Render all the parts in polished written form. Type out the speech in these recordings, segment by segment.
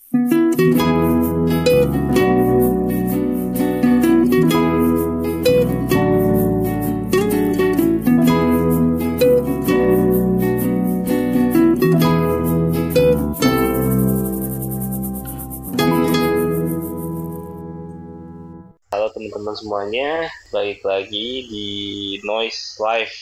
Halo teman-teman semuanya, balik lagi di Noise Live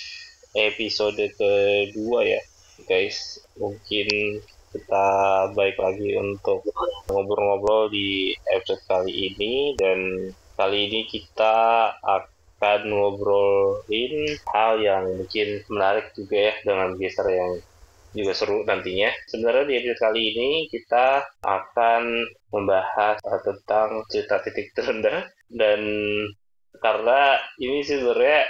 episode kedua ya guys. Mungkin kita balik lagi untuk ngobrol-ngobrol di episode kali ini. Dan kali ini kita akan ngobrolin hal yang mungkin menarik juga ya, dengan geser yang juga seru nantinya. Sebenarnya di episode kali ini kita akan membahas tentang cerita titik terendah. Dan karena ini sebenarnya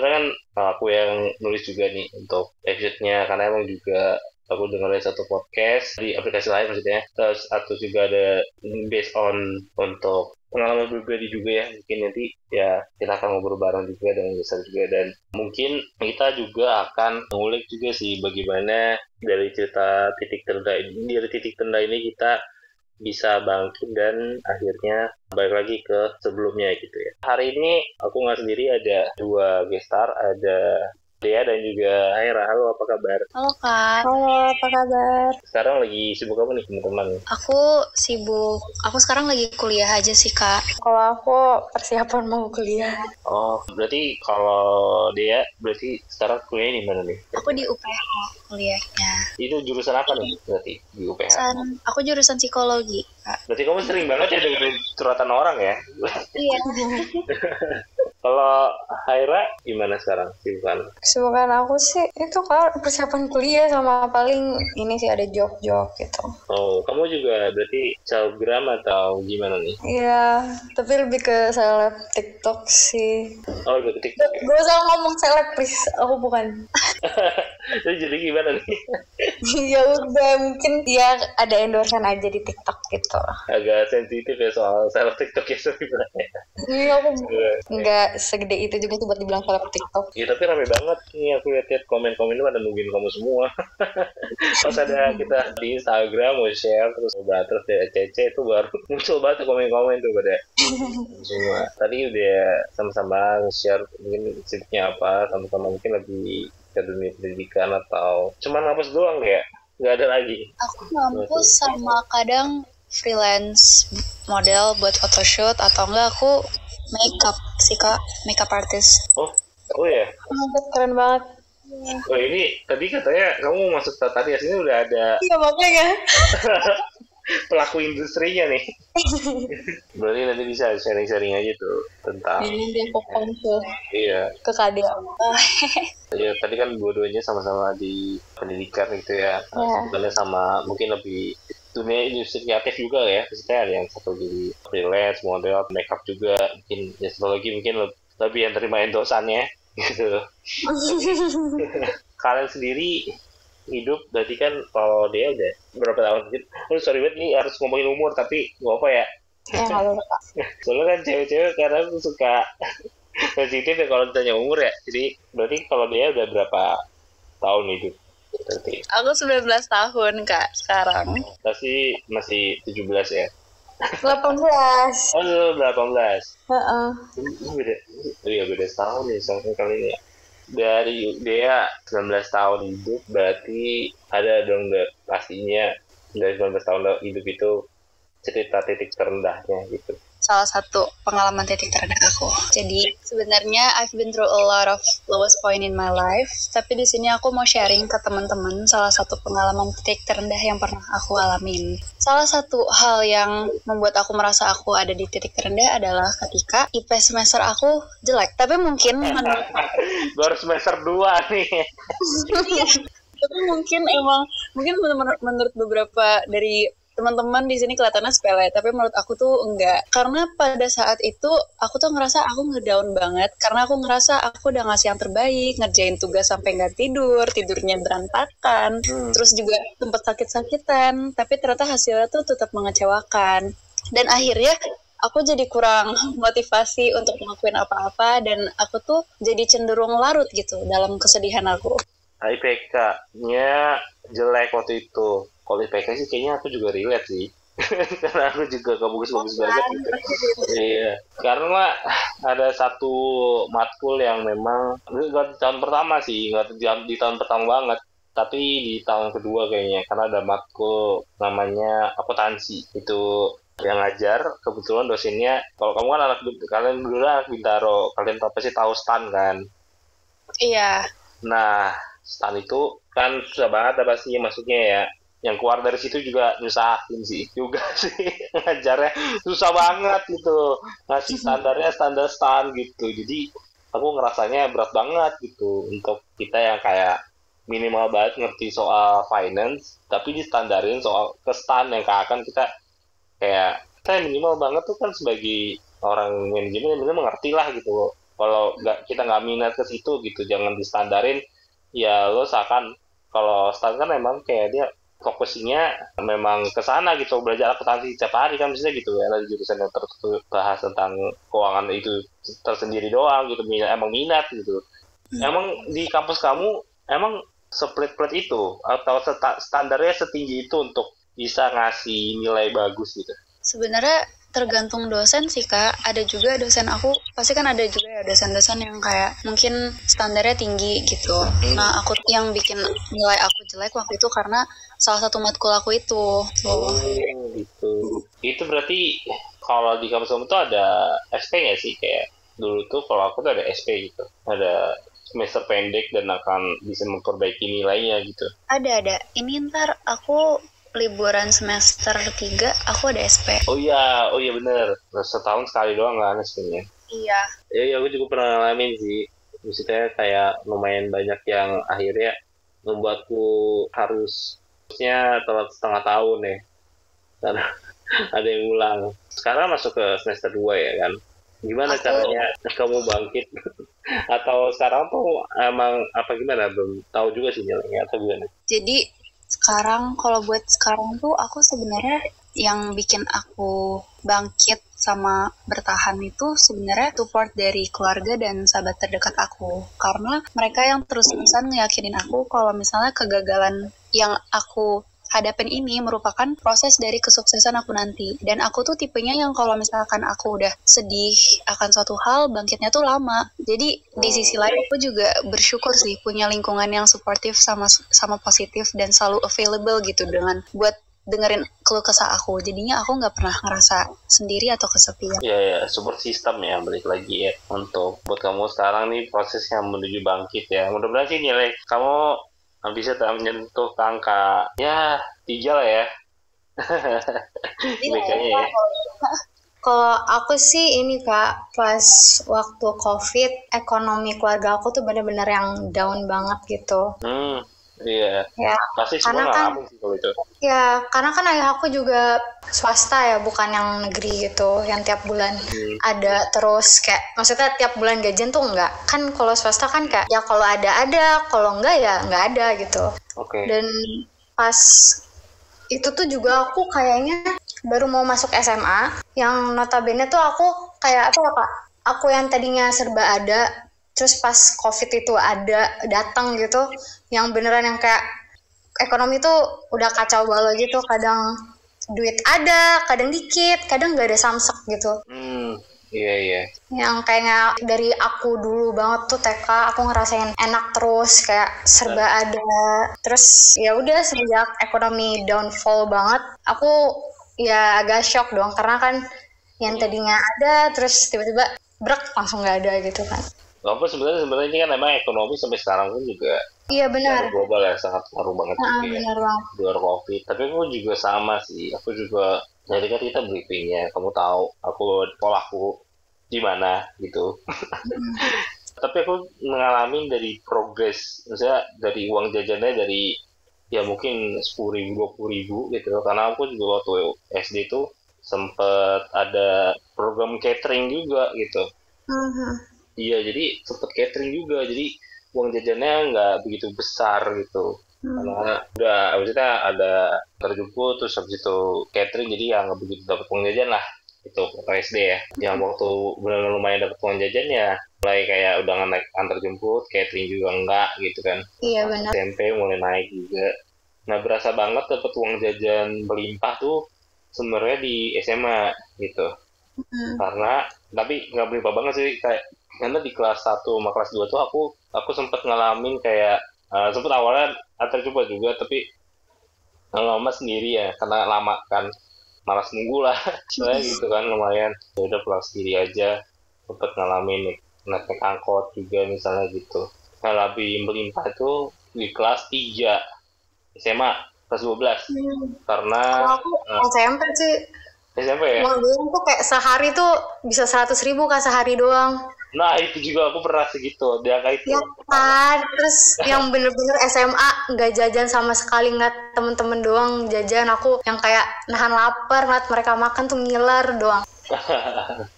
kan aku yang nulis juga nih untuk episode-nya, karena emang juga aku dengerin satu podcast di aplikasi lain maksudnya, terus atau juga ada based on untuk pengalaman pribadi juga ya. Mungkin nanti ya kita akan ngobrol bareng juga dengan Geser juga, dan mungkin kita juga akan mengulik juga sih bagaimana dari cerita titik terendah ini kita bisa bangkit dan akhirnya balik lagi ke sebelumnya gitu ya. Hari ini aku nggak sendiri, ada dua guest star, ada Dea dan juga Haira. Halo, apa kabar? Halo Kak. Halo, apa kabar? Sekarang lagi sibuk apa nih teman-teman? Aku sekarang lagi kuliah aja sih Kak. Kalau aku persiapan mau kuliah. Oh, berarti kalau Dea berarti sekarang kuliah di mana nih? Aku di UPH kuliahnya. Itu jurusan apa nih berarti di UPH? Aku jurusan psikologi Kak. Berarti kamu sering banget ya dengerin curhatan orang ya? Iya. Kalau Haira gimana sekarang sibukan? Kesibukan aku sih itu kan persiapan kuliah, sama paling ini sih ada job-job gitu. Oh, kamu juga berarti selebgram atau gimana nih? Iya, tapi lebih ke seleb TikTok sih. Oh, lebih ke TikTok ya? Gue usah ngomong seleb please, aku bukan. Jadi gimana nih? Ya udah, mungkin dia ada endorsean aja di TikTok gitu. Agak sensitif ya soal seleb TikTok ya sebenarnya. Iya, aku nggak segede itu juga tuh buat dibilang seleb TikTok. Iya, tapi rame banget nih, aku lihat komen-komen itu pada nungguin kamu semua. Pas ada kita di Instagram mau share terus terus dari CC itu baru muncul banget komen-komen tuh pada semua. Tadi udah sama-sama nge-share mungkin sibuknya apa, sama-sama mungkin lagi ke dunia pendidikan atau cuman ngampus doang ya, nggak ada lagi. Aku ngampus sama kadang freelance model buat photoshoot, atau enggak aku makeup sih Kak, makeup artist. Oh ya. Keren banget. Oh, ini tadi katanya kamu masuk tadi aslinya udah ada Iya, makanya. pelaku industrinya nih. Berarti nanti bisa sharing-sharing aja tuh tentang Ini dia konsul iya ke KD. ya, tadi kan dua-duanya sama-sama di pendidikan gitu ya. Sebenarnya sama mungkin lebih dunia industri kreatif juga ya. Maksudnya ada yang satu di freelance model makeup juga, mungkin ya satu lagi mungkin lebih yang terima endosannya gitu. Kalian sendiri hidup berarti kan, kalau dia udah berapa tahun? Sorry banget nih harus ngomongin umur, tapi gak apa ya. Halo Kak. Soalnya kan cewek-cewek karena aku suka sensitif ya kalau ditanya umur ya. Jadi berarti kalau dia udah berapa tahun hidup? Berarti Aku 19 tahun Kak sekarang. pasti masih 17 ya. 18. Oh, 18. Heeh. Beda setahun nih sama kali ini. Dari dia 19 tahun hidup, berarti ada dong pastinya dari 19 tahun hidup itu cerita titik terendahnya gitu. Salah satu pengalaman titik terendah aku. Jadi sebenarnya I've been through a lot of lowest point in my life, tapi di sini aku mau sharing ke teman-teman salah satu pengalaman titik terendah yang pernah aku alamin. Salah satu hal yang membuat aku merasa aku ada di titik terendah adalah ketika IP semester aku jelek. Tapi mungkin baru semester 2 nih. tapi mungkin menurut beberapa dari teman-teman di sini kelihatannya sepele, tapi menurut aku tuh enggak. Karena pada saat itu aku tuh ngerasa aku ngedown banget, karena aku ngerasa aku udah ngasih yang terbaik, ngerjain tugas sampai nggak tidurnya berantakan, terus juga sempat sakit-sakitan, tapi ternyata hasilnya tuh tetap mengecewakan. Dan akhirnya aku jadi kurang motivasi untuk ngelakuin apa-apa, dan aku tuh jadi cenderung larut gitu dalam kesedihan aku. IPK-nya jelek waktu itu. Kalau IPK sih kayaknya aku juga relate sih. Karena aku juga gak bagus-bagus banget gitu. Iya, karena ada satu matkul yang memang nggak di tahun pertama sih, nggak di tahun pertama banget, tapi di tahun kedua kayaknya, karena ada matkul namanya akuntansi. Itu yang ngajar kebetulan dosennya, kalau kamu kan kalian dulu anak Bintaro, kalian pasti tahu STAN kan. Iya. Nah, STAN itu kan susah banget apa sih masuknya ya. Yang keluar dari situ juga nyusahin sih juga sih. Ngajarnya susah banget gitu. Ngasih standarnya standar STAN gitu. Jadi aku ngerasanya berat banget gitu untuk kita yang kayak minimal banget ngerti soal finance, tapi distandarin soal ke STAN yang akan kita kayak kita minimal banget tuh kan sebagai orang manajemen yang mengerti lah gitu. Kalau kita nggak minat ke situ gitu, jangan distandarin. Ya lo seakan kalau STAN kan memang kayak dia fokusnya memang ke sana gitu, belajar akuntansi setiap hari kan misalnya gitu ya, ada jurusan yang tertentu bahas tentang keuangan itu tersendiri doang gitu, emang minat gitu. Emang di kampus kamu emang split itu atau standarnya setinggi itu untuk bisa ngasih nilai bagus gitu? Sebenarnya tergantung dosen sih Kak. Ada juga dosen aku, pasti kan ada juga ya dosen-dosen yang kayak mungkin standarnya tinggi gitu. Nah aku yang bikin nilai aku jelek waktu itu karena salah satu matkul aku itu. Oh gitu. Itu berarti kalau di kampus kamu tuh ada SP nggak sih? Kayak dulu tuh kalau aku tuh ada SP gitu. Ada semester pendek dan akan bisa memperbaiki nilainya gitu. Ada. Ini ntar aku liburan semester 3 aku ada SP. Oh iya bener. Setahun sekali doang kan SP-nya. Iya. Ya aku juga pernah ngalamin sih. Maksudnya kayak lumayan banyak yang akhirnya membuatku harusnya telat setengah tahun ya. Karena ada yang ulang. Sekarang masuk ke semester 2 ya kan. Gimana caranya kamu bangkit? Atau sekarang tuh emang apa gimana? Belum tahu juga sih nilainya atau gimana? Jadi sekarang kalau buat sekarang tuh aku sebenarnya yang bikin aku bangkit sama bertahan itu sebenarnya support dari keluarga dan sahabat terdekat aku, karena mereka yang terus-terusan ngeyakinin aku kalau misalnya kegagalan yang aku hadapin ini merupakan proses dari kesuksesan aku nanti. Dan aku tuh tipenya yang kalau misalkan aku udah sedih akan suatu hal, bangkitnya tuh lama. Jadi di sisi lain aku juga bersyukur sih punya lingkungan yang suportif sama positif dan selalu available gitu dengan buat dengerin keluh kesah aku. Jadinya aku nggak pernah ngerasa sendiri atau kesepian. Ya, support system ya, balik lagi ya. Untuk buat kamu sekarang nih prosesnya menuju bangkit ya. Mudah-mudahan sih nilai kamu bisa menyentuh ke angka ya 3 lah ya. Iya. Kalau aku sih ini Kak, pas waktu COVID, ekonomi keluarga aku tuh bener-bener yang down banget gitu. Iya. Ya, Pasti semua ngalamin sih kalau itu. Ya, karena kan ayah aku juga swasta ya, bukan yang negeri gitu, yang tiap bulan ada terus kayak, maksudnya tiap bulan gajian tuh enggak. Kan kalau swasta kan kayak, ya kalau ada, kalau enggak ya enggak ada gitu. Oke. Dan pas itu tuh juga aku kayaknya baru mau masuk SMA, yang notabene tuh aku kayak apa ya Kak, aku yang tadinya serba ada, terus pas COVID itu datang gitu, yang beneran yang kayak ekonomi tuh udah kacau balau gitu, kadang duit ada, kadang dikit, kadang nggak ada samsek gitu. Iya. Yang kayaknya dari aku dulu banget tuh TK, aku ngerasain enak terus, kayak serba ada. Terus ya udah sejak ekonomi downfall banget, aku ya agak shock dong, karena kan yang tadinya ada, terus tiba-tiba brek langsung nggak ada gitu kan. Walaupun sebenarnya ini kan memang ekonomi sampai sekarang pun juga Iya benar. Global ya sangat ngaruh banget juga benar banget. Luar COVID. Tapi aku juga sama sih. Aku juga jadi kan kita briefingnya. Kamu tahu aku sekolahku di mana gitu. Tapi aku mengalami dari progres, misalnya dari uang jajannya dari ya mungkin 10.000, 20.000 gitu. Karena aku juga waktu SD tuh sempet ada program catering juga gitu. Iya, jadi sempet catering juga. Jadi uang jajannya nggak begitu besar gitu. Karena udah, maksudnya ada terjemput, terus habis itu catering, jadi ya nggak begitu dapat uang jajan lah. Itu waktu SD ya. Yang waktu benar-benar lumayan dapat uang jajan ya, mulai kayak udah naik antar jemput, catering juga enggak gitu kan. Iya benar. SMP mulai naik juga. Nah berasa banget dapat uang jajan berlimpah tuh sebenarnya di SMA gitu. Karena tapi nggak berlimpah banget sih, kayak karena di kelas 1 sama kelas 2 tuh aku sempat ngalamin kayak sempat awalnya antar coba juga, tapi lama sendiri ya karena lama kan, malas nunggu lah soalnya gitu kan, lumayan ya udah pulang sendiri aja. Sempat ngalamin naik angkot juga misalnya gitu. Nah, lebih berlimpah itu di kelas 3 SMA kelas 12 karena Kalau aku SMP sih, SMP ya. uang gue tuh kayak sehari tuh bisa 100.000 Kak, sehari doang. Nah itu juga aku pernah segitu, dia kayak itu. Ya kan, terus yang bener-bener SMA nggak jajan sama sekali, nggak temen-temen doang jajan. Aku yang kayak nahan lapar, ngeliat mereka makan tuh ngiler doang.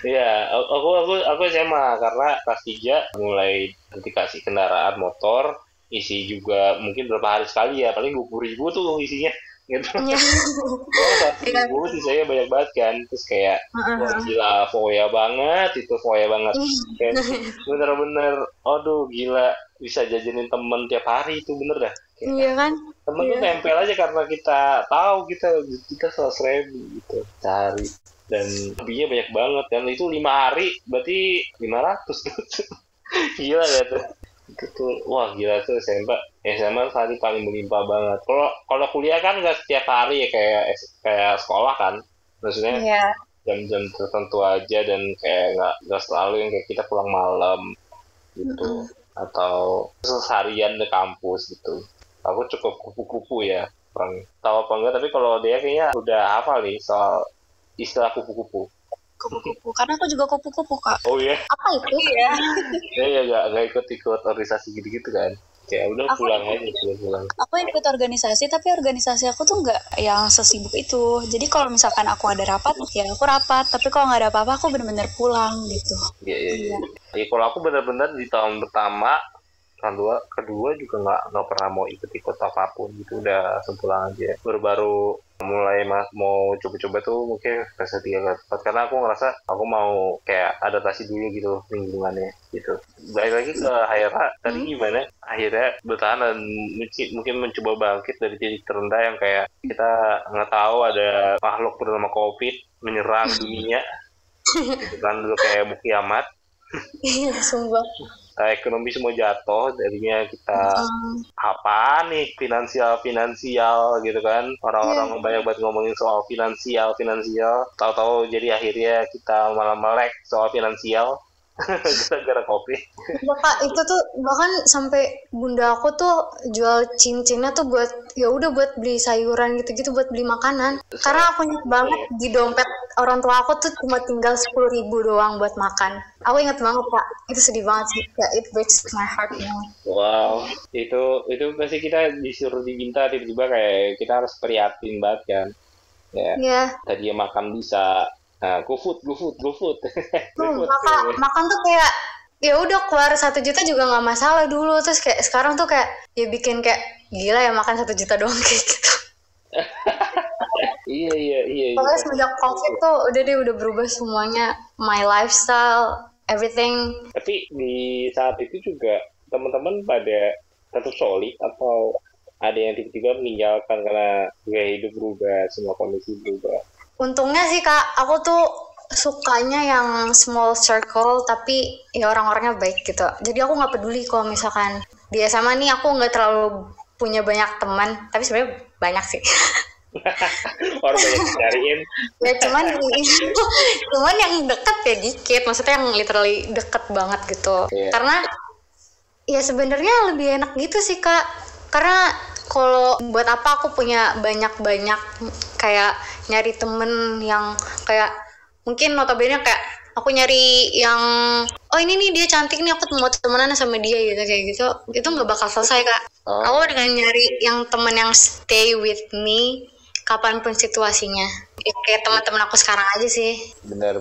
Iya, aku SMA karena kelas 3 mulai dikasih kendaraan motor, isi juga mungkin berapa hari sekali ya, paling 20.000 tuh isinya gitu. Iya. Kelas 10.000 sisanya banyak banget kan, terus kayak wah gila, foya banget itu, foya banget. Kayak bener-bener, aduh gila, bisa jajanin temen tiap hari itu bener dah. Kayak, Iya kan? temen tuh nempel aja karena kita tahu kita 100.000 gitu sehari. Dan lebihnya banyak banget kan, itu 5 hari berarti 500 gitu. Gila ya tuh. Itu tuh wah gila tuh SMA tadi paling berlimpah banget. Kalau kuliah kan nggak setiap hari ya, kayak sekolah kan, maksudnya Iya. jam-jam tertentu aja, dan kayak nggak selalu yang kayak kita pulang malam gitu, atau seharian di kampus gitu. Aku cukup kupu-kupu ya, orang tahu apa enggak, tapi kalau dia kayaknya udah hafal nih soal istilah kupu-kupu. Kupu-kupu. Karena aku juga kupu-kupu, Kak. Oh iya? Apa itu? Iya. Ya nggak ikut organisasi gitu-gitu kan? Kayak udah pulang aja, pulang. Aku ikut organisasi, tapi organisasi aku tuh nggak yang sesibuk itu. Jadi kalau misalkan aku ada rapat, ya aku rapat. Tapi kalau nggak ada apa-apa, aku bener-bener pulang gitu. Iya. Ya, kalau aku benar-benar di tahun pertama, kedua juga nggak pernah mau ikut apapun gitu, udah pulang aja. Baru mulai mau coba-coba tuh mungkin kelas 3 kelas 4, karena aku ngerasa aku mau kayak adaptasi dulu gitu lingkungannya gitu. Balik lagi ke Haira tadi, gimana akhirnya bertahan dan mungkin mencoba bangkit dari titik terendah yang kayak kita nggak tahu ada makhluk bernama COVID menyerang dunia gitu kan, dulu kayak mau kiamat. Iya, sumpah. Ekonomi semua jatuh, jadinya kita apa nih finansial gitu kan, orang-orang banyak banget ngomongin soal finansial, tahu-tahu jadi akhirnya kita malah melek soal finansial gara-gara COVID. Ya, Kak, itu tuh bahkan sampai bunda aku tuh jual cincinnya tuh buat buat beli sayuran gitu-gitu, buat beli makanan. Karena aku ingat banget di dompet orang tua aku tuh cuma tinggal 10.000 doang buat makan. Aku ingat banget, Kak. Itu sedih banget sih. It breaks my heart. Wow, itu pasti kita disuruh diminta tiba-tiba kayak kita harus prihatin banget kan. Ya. Iya. Tadi makan bisa. Nah, GoFood. Makan tuh kayak ya udah keluar 1 juta juga nggak masalah dulu, terus kayak sekarang tuh kayak ya bikin kayak gila ya makan 1 juta doang kayak gitu. Iya. Pokoknya semenjak COVID tuh udah berubah semuanya, my lifestyle, everything. Tapi di saat itu juga teman-teman pada tetap solid atau ada yang tiba-tiba meninggalkan karena gaya hidup berubah, semua kondisi berubah? Untungnya sih, Kak, aku tuh sukanya yang small circle, tapi ya orang-orangnya baik gitu. Jadi aku nggak peduli kalau misalkan di SMA nih aku nggak terlalu punya banyak teman, tapi sebenarnya banyak sih. Orang banyak dicariin. Ya cuman yang deket ya dikit, maksudnya yang literally deket banget gitu. Yeah. Karena ya sebenarnya lebih enak gitu sih, Kak. Karena kalau buat apa aku punya banyak kayak nyari temen yang kayak mungkin notabene kayak aku nyari yang ini nih dia cantik nih, aku mau temenan sama dia gitu, kayak gitu itu nggak bakal selesai, Kak. Aku dengan nyari yang temen yang stay with me kapanpun situasinya, ya, kayak teman-teman aku sekarang aja sih. Benar.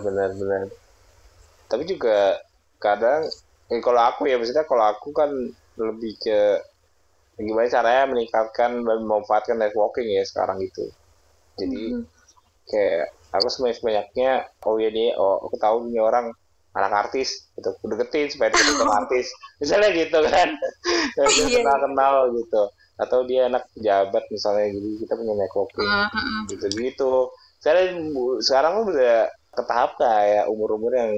Tapi juga kadang kalau aku ya, maksudnya kalau aku kan lebih ke gimana caranya meningkatkan dan memanfaatkan networking ya sekarang gitu. Jadi kayak aku sebanyak-banyaknya aku tahu nih orang anak artis gitu, aku deketin supaya deket sama artis misalnya gitu kan. kenal gitu, atau dia anak pejabat misalnya, jadi kita punya networking gitu sekarang udah ke tahap kayak umur-umur yang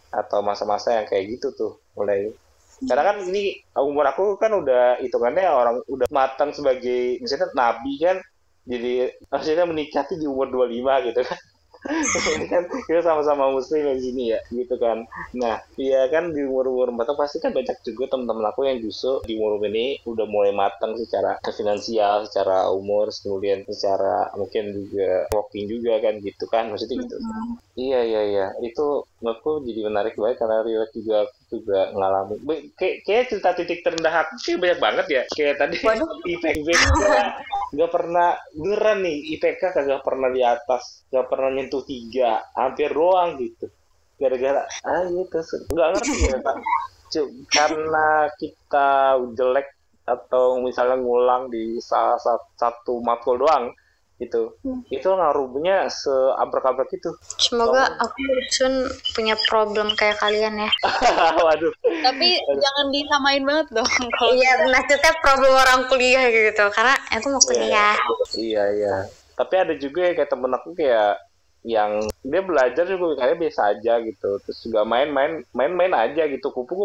atau masa-masa yang kayak gitu tuh mulai. Karena kan ini umur aku kan udah hitungannya orang udah matang sebagai misalnya nabi kan, jadi maksudnya menikah tuh di umur 25 gitu kan. Ini kan kita sama-sama muslim di sini ya gitu kan. Nah iya kan di umur-umur matang pasti kan banyak juga teman-teman aku yang justru di umur ini udah mulai matang secara finansial, secara umur, kemudian secara mungkin juga working juga kan gitu kan, maksudnya gitu. Iya itu menurutku jadi menarik banget karena relate juga aku juga ngalamin kayak cerita titik terendah aku sih banyak banget ya, kayak tadi IPK nggak pernah beneran nih, IPK kagak pernah di atas, nggak pernah nyentuh 3, hampir doang gitu, gara-gara gitu nggak ngerti ya Pak. Karena kita jelek atau misalnya ngulang di salah satu matkul doang gitu, itu ngaruhnya seabrak-abrak itu. Semoga aku Sun punya problem kayak kalian ya. Waduh. Tapi jangan disamain banget dong. Kalau Iya, maksudnya problem orang kuliah gitu. Karena aku mau kuliah. Iya. Tapi ada juga kayak temen aku kayak yang dia belajar juga kayak biasa aja gitu, terus juga main aja gitu, kupu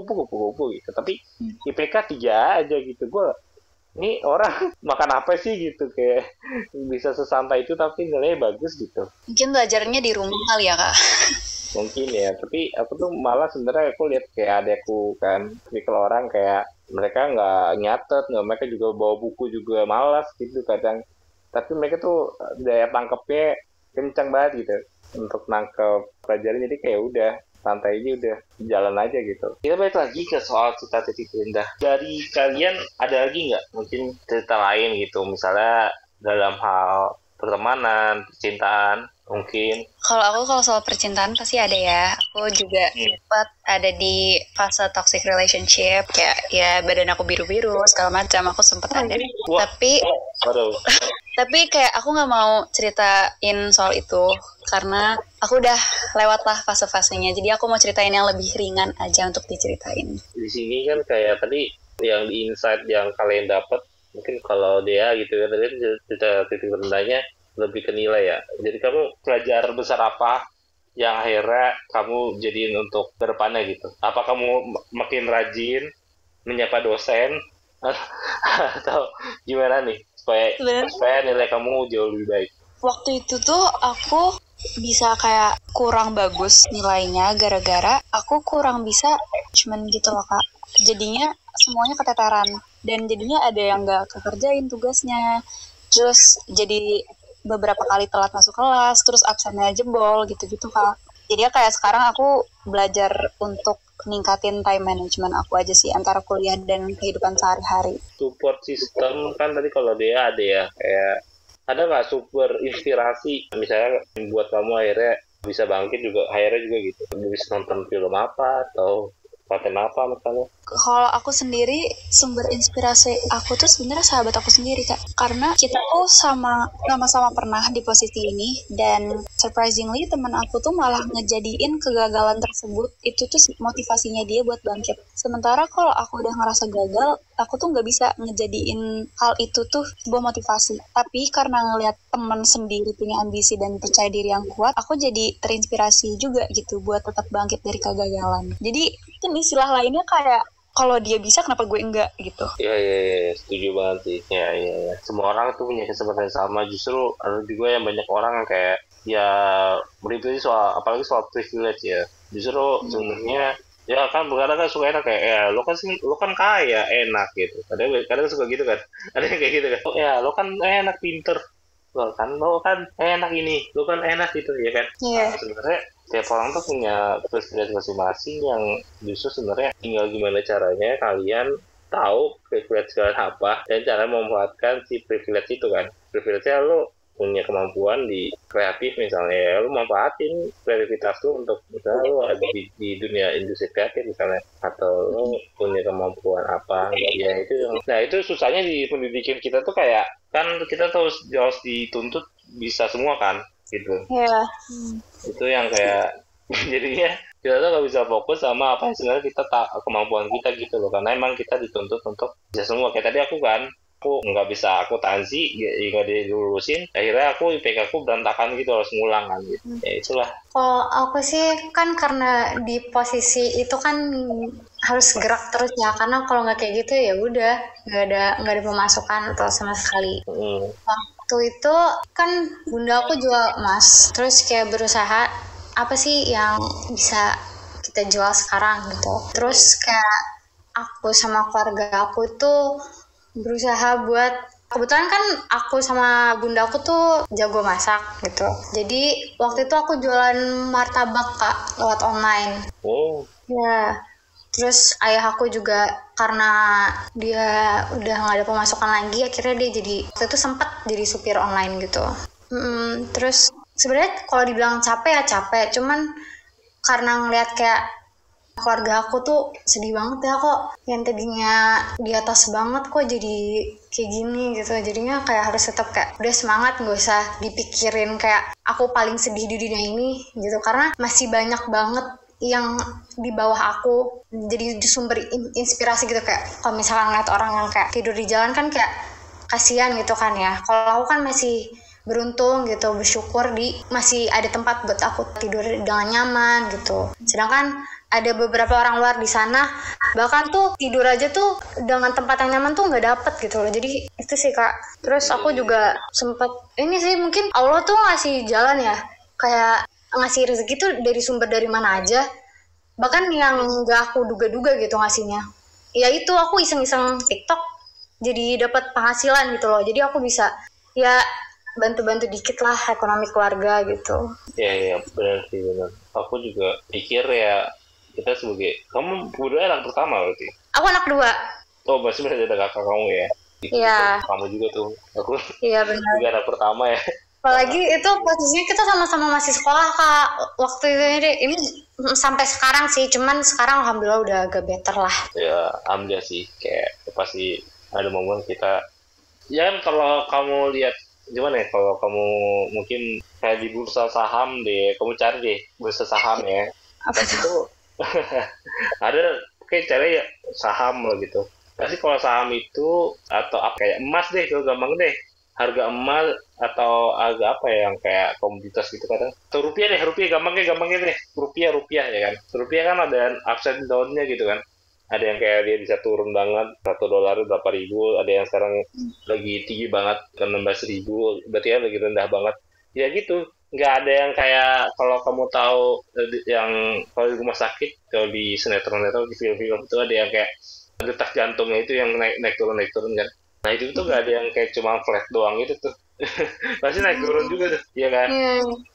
gitu, tapi IPK 3 aja gitu. Gue ini orang makan apa sih gitu, kayak bisa sesantai itu tapi nilainya bagus gitu. mungkin belajarnya di rumah kali ya Kak. Mungkin ya, tapi aku tuh malah sebenarnya aku lihat kayak adekku kan, tipikal orang kayak mereka nggak nyatet, mereka juga bawa buku juga malas gitu kadang, tapi mereka tuh daya tangkapnya kencang banget gitu untuk nangkep pelajaran, jadi kayak udah santai aja, udah jalan aja gitu. Kita balik lagi ke soal cerita titik terendah dari kalian, ada lagi nggak mungkin cerita lain gitu, misalnya dalam hal pertemanan, percintaan mungkin? Kalau soal percintaan pasti ada ya. Aku juga sempat ada di fase toxic relationship, kayak ya badan aku biru-biru segala macam, aku sempat ada. Wah. Tapi tapi kayak aku nggak mau ceritain soal itu karena aku udah lewat lah fase-fasenya. Jadi aku mau ceritain yang lebih ringan aja untuk diceritain. Di sini kan kayak tadi yang di insight yang kalian dapat, mungkin kalau dia gitu ya, tadi cerita titik rendahnya lebih ke nilai ya. Jadi kamu pelajar besar apa yang akhirnya kamu jadiin untuk kedepannya gitu? Apa kamu makin rajin menyapa dosen atau gimana nih supaya nilai kamu jauh lebih baik? Waktu itu tuh aku bisa kayak kurang bagus nilainya gara-gara aku kurang bisa management gitu loh Kak. Jadinya semuanya keteteran dan jadinya ada yang gak kekerjain tugasnya, terus jadi beberapa kali telat masuk kelas, terus absennya jebol gitu-gitu Kak. Jadi kayak sekarang aku belajar untuk ningkatin time management aku aja sih antara kuliah dan kehidupan sehari-hari. Support system kan tadi kalau dia ada ya, kayak ada nggak super inspirasi misalnya buat kamu akhirnya bisa bangkit juga, akhirnya juga gitu, bisa nonton film apa atau konten apa misalnya? Kalau aku sendiri, sumber inspirasi aku tuh sebenarnya sahabat aku sendiri Kak. Karena kita tuh sama-sama pernah di posisi ini, dan surprisingly teman aku tuh malah ngejadiin kegagalan tersebut itu tuh motivasinya dia buat bangkit. Sementara kalau aku udah ngerasa gagal, aku tuh nggak bisa ngejadiin hal itu tuh sebuah motivasi. Tapi karena ngelihat teman sendiri punya ambisi dan percaya diri yang kuat, aku jadi terinspirasi juga gitu buat tetap bangkit dari kegagalan. Jadi kan istilah lainnya kayak kalau dia bisa kenapa gue enggak gitu. Iya, setuju banget sih. Iya. Semua orang tuh punya kesempatan yang sama. Justru ada juga yang banyak orang yang kayak ya berarti soal, apalagi soal privilege ya. Justru sebenarnya ya kan kadang kan suka enak kayak ya lo kan kaya enak gitu. Kadang suka gitu kan. Ada yang kayak gitu kan. Oh ya lo kan enak pinter. Lo kan enak ini, lo kan enak gitu ya kan. Iya. Nah, sebenarnya tiap orang tuh punya privilege masing-masing yang justru sebenarnya tinggal gimana caranya kalian tahu privilege kalian apa dan cara memanfaatkan si privilege itu kan. Privilege-nya lo punya kemampuan di kreatif misalnya, ya lo manfaatin kreativitas lo untuk misalnya lo ada di dunia industri kreatif misalnya, atau lo punya kemampuan apa ya itu yang, nah itu susahnya di pendidikan kita tuh kayak kan kita tuh harus dituntut bisa semua kan gitu. Iya. Itu yang kayak jadinya kita tuh gak bisa fokus sama apa yang sebenarnya kita kemampuan kita gitu loh, karena emang kita dituntut untuk bisa semua. Kayak tadi aku kan aku nggak bisa akuntansi, nggak dilulusin, akhirnya aku IPK aku berantakan gitu, harus ngulang kan gitu. Ya itulah. Kalau aku sih kan karena di posisi itu kan harus gerak terus ya, karena kalau nggak kayak gitu ya udah nggak ada pemasukan atau sama sekali. Waktu itu kan bunda aku jual emas, terus kayak berusaha apa sih yang bisa kita jual sekarang gitu. Terus kayak aku sama keluarga aku tuh berusaha buat, kebetulan kan aku sama bunda aku tuh jago masak gitu. Jadi waktu itu aku jualan martabak Kak lewat online. Oh. Ya. Terus ayah aku juga karena dia udah nggak ada pemasukan lagi, akhirnya dia jadi waktu itu sempat jadi supir online gitu. Terus sebenarnya kalau dibilang capek ya capek, cuman karena ngeliat kayak keluarga aku tuh sedih banget ya, kok yang tadinya di atas banget kok jadi kayak gini gitu. Jadinya kayak harus tetap kayak udah semangat, nggak usah dipikirin kayak aku paling sedih di dunia ini gitu, karena masih banyak banget yang di bawah aku, jadi sumber inspirasi gitu. Kayak kalau misalkan ngeliat orang yang kayak tidur di jalan kan kayak kasihan gitu kan ya. Kalau aku kan masih beruntung gitu, bersyukur masih ada tempat buat aku tidur dengan nyaman gitu. Sedangkan ada beberapa orang luar di sana bahkan tuh tidur aja tuh dengan tempat yang nyaman tuh nggak dapet gitu loh. Jadi itu sih Kak. Terus aku juga sempet ini sih, mungkin Allah tuh ngasih jalan ya, kayak ngasih rezeki tuh dari sumber dari mana aja, bahkan yang nggak aku duga-duga gitu ngasihnya. Ya itu aku iseng-iseng TikTok jadi dapat penghasilan gitu loh. Jadi aku bisa ya bantu-bantu dikit lah ekonomi keluarga gitu. Ya benar sih, benar. Aku juga pikir ya, kita sebagai, kamu berdua anak pertama berarti? Aku anak 2. Oh, masih ada kakak kamu ya? Iya. Kamu juga tuh. Aku iya benar. juga anak pertama ya. Apalagi itu posisinya kita sama-sama masih sekolah Kak. Waktu itu ini sampai sekarang sih, cuman sekarang alhamdulillah udah agak better lah. Ya, alhamdulillah sih. Kayak pasti ada momen kita. Ya kan kalau kamu lihat, gimana ya, kalau kamu mungkin kayak di bursa saham deh, kamu cari deh bursa saham ya. Apa itu ada kayak cara ya saham loh gitu. Pasti kalau saham itu atau apa kayak emas deh, kalau gampang deh, harga emas atau agak apa ya, yang kayak komoditas gitu kadang. Atau rupiah gampangnya deh, rupiah ya kan. Rupiah kan ada ups and down-nya gitu kan. Ada yang kayak dia bisa turun banget, $1 berapa ribu, ada yang sekarang lagi tinggi banget ke 16.000, berarti kan lagi rendah banget. Ya gitu. Nggak ada yang kayak kalau kamu tahu yang kalau di rumah sakit, kalau di sinetron atau di film-film itu ada yang kayak detak jantungnya itu yang naik turun kan. Nah itu tuh nggak ada yang kayak cuma flat doang gitu tuh. Pasti naik turun juga tuh, iya kan?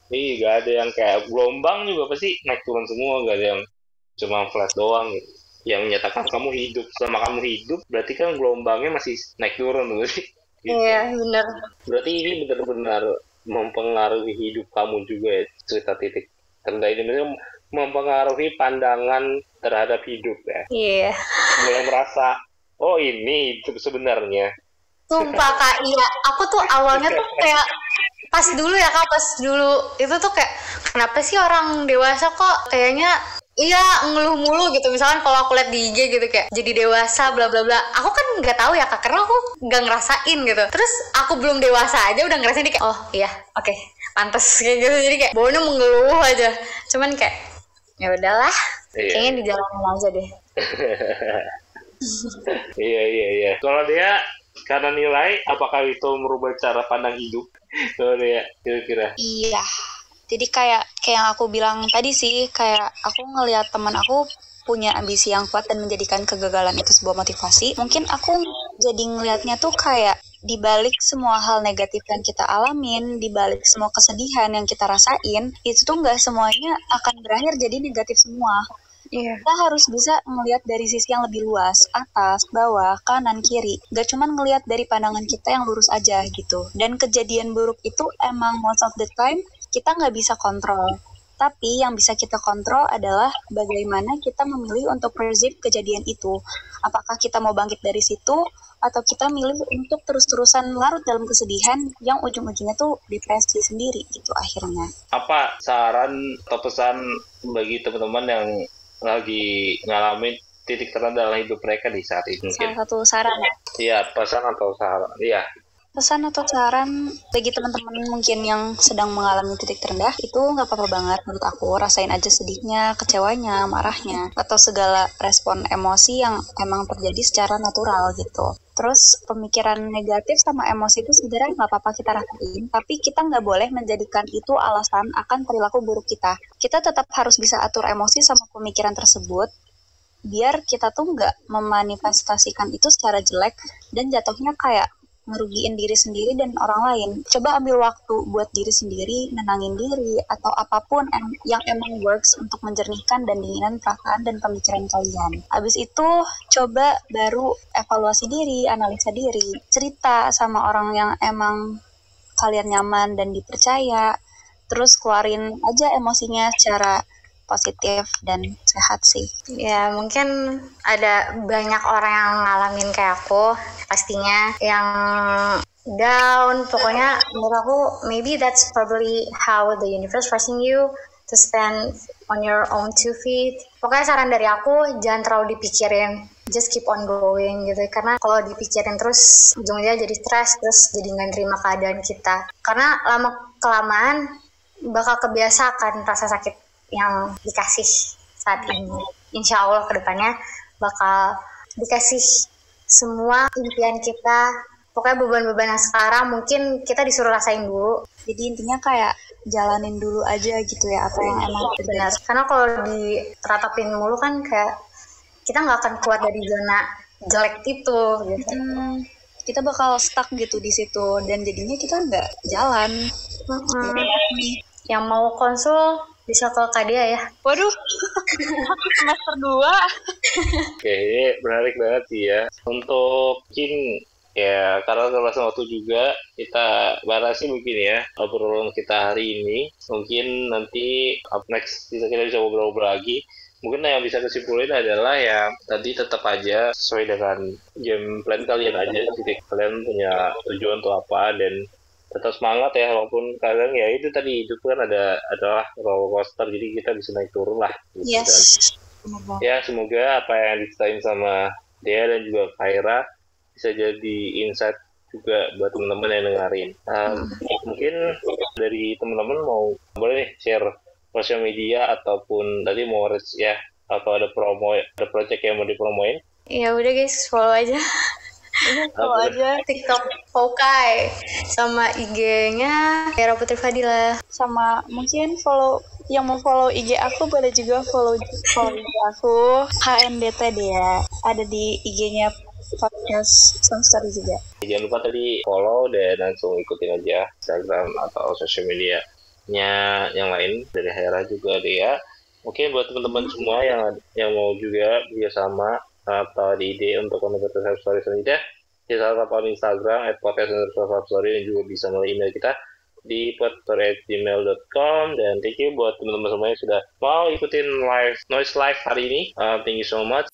Iya, nggak ada yang kayak gelombang juga, pasti naik turun semua, nggak ada yang cuma flat doang gitu. Yang menyatakan kamu hidup, selama kamu hidup berarti kan gelombangnya masih naik turun berarti. Gitu. Iya benar. Berarti ini benar-benar mempengaruhi hidup kamu juga ya, cerita titik terendah ini mempengaruhi pandangan terhadap hidup ya. Iya. Mulai merasa, oh ini hidup sebenarnya. Sumpah Kak, iya. Aku tuh awalnya tuh kayak pas dulu ya Kak, pas dulu itu tuh kayak kenapa sih orang dewasa kok kayaknya ngeluh mulu gitu. Misalkan kalau aku lihat di IG gitu kayak jadi dewasa bla bla bla. Aku kan nggak tahu ya Kak, karena aku nggak ngerasain gitu. Terus aku belum dewasa aja udah ngerasain kayak oh iya oke, pantas kayak gitu. Jadi kayak baunya mengeluh aja. Cuman kayak ya udahlah, kayaknya dijalanin aja deh. Iya. Kalau dia karena nilai, apakah itu merubah cara pandang hidup? Kalau dia kira-kira. Iya. Jadi kayak yang aku bilang tadi sih, kayak aku ngelihat teman aku punya ambisi yang kuat dan menjadikan kegagalan itu sebuah motivasi. Mungkin aku jadi ngelihatnya tuh kayak di balik semua hal negatif yang kita alamin, di balik semua kesedihan yang kita rasain, itu tuh nggak semuanya akan berakhir jadi negatif semua. Kita harus bisa ngelihat dari sisi yang lebih luas, atas, bawah, kanan, kiri. Gak cuma ngelihat dari pandangan kita yang lurus aja gitu. Dan kejadian buruk itu emang most of the time kita nggak bisa kontrol. Tapi yang bisa kita kontrol adalah bagaimana kita memilih untuk perceive kejadian itu. Apakah kita mau bangkit dari situ, atau kita milih untuk terus-terusan larut dalam kesedihan yang ujung-ujungnya tuh depresi sendiri gitu akhirnya. Apa saran atau pesan bagi teman-teman yang lagi ngalamin titik terendah dalam hidup mereka di saat ini mungkin. Salah satu saran ya. Iya, pesan atau saran. Iya. Pesan atau saran bagi teman-teman mungkin yang sedang mengalami titik terendah, itu nggak apa-apa banget menurut aku. Rasain aja sedihnya, kecewanya, marahnya, atau segala respon emosi yang emang terjadi secara natural gitu. Terus pemikiran negatif sama emosi itu sebenarnya nggak apa-apa kita rasain, tapi kita nggak boleh menjadikan itu alasan akan perilaku buruk kita. Kita tetap harus bisa atur emosi sama pemikiran tersebut, biar kita tuh nggak memanifestasikan itu secara jelek dan jatuhnya kayak ngerugiin diri sendiri dan orang lain. Coba ambil waktu buat diri sendiri, nenangin diri, atau apapun yang emang works untuk menjernihkan dan dinginkan perasaan dan pemikiran kalian. Abis itu, coba baru evaluasi diri, analisa diri, cerita sama orang yang emang kalian nyaman dan dipercaya, terus keluarin aja emosinya secara positif dan sehat sih. Ya mungkin ada banyak orang yang ngalamin kayak aku pastinya, yang down. Pokoknya menurut aku maybe that's probably how the universe forcing you to stand on your own 2 feet. Pokoknya saran dari aku, jangan terlalu dipikirin, just keep on going gitu. Karena kalau dipikirin terus ujungnya jadi stres, terus jadi nggak terima keadaan kita. Karena lama kelamaan bakal kebiasaan rasa sakit yang dikasih saat ini. Insya Allah kedepannya bakal dikasih semua impian kita. Pokoknya beban-beban yang sekarang mungkin kita disuruh rasain dulu. Jadi intinya kayak jalanin dulu aja gitu ya, apa yang emang benar. Karena kalau diteratapin mulu kan kayak kita nggak akan keluar dari zona jelek itu gitu. Kita bakal stuck gitu di situ dan jadinya kita nggak jalan. Yang mau konsul bisa ke Kadia ya. Waduh, semester 2. Oke, menarik banget sih ya. Untuk mungkin ya karena terbatas waktu juga, kita batasi mungkin ya obrolan kita hari ini. Mungkin nanti up next kita bisa ngobrol-ngobrol lagi. Mungkin yang bisa kesimpulan adalah ya tadi tetap aja sesuai dengan game plan kalian aja. Jadi kalian punya tujuan untuk apa dan tetap semangat ya, walaupun kadang ya itu tadi hidup kan adalah roller coaster, jadi kita bisa naik turun lah gitu. Yes. Dan ya semoga apa yang diceritain sama Dea dan juga Kaira bisa jadi insight juga buat teman-teman yang dengerin. Mungkin dari teman-teman mau boleh nih share sosial media ataupun tadi mau ya atau ada project yang mau dipromoin? Ya udah guys, follow aja. Follow aja TikTok Pokai sama IG-nya Kaira Putri Fadila. Sama mungkin yang mau follow IG aku boleh juga follow IG aku HNDT dia. Ada di IG-nya podcast Sunstory juga. Jangan lupa tadi follow dan langsung ikutin aja Instagram atau sosial media-nya yang lain dari Hera juga dia. Mungkin buat teman-teman semua yang mau juga bekerjasama atau ada ide untuk konten-konten self story selanjutnya, bisa upload Instagram @podcast_self-story dan juga bisa melalui email kita di podcast@gmail.com. Dan thank you buat teman-teman semua yang sudah mau ikutin noise live hari ini. Thank you so much.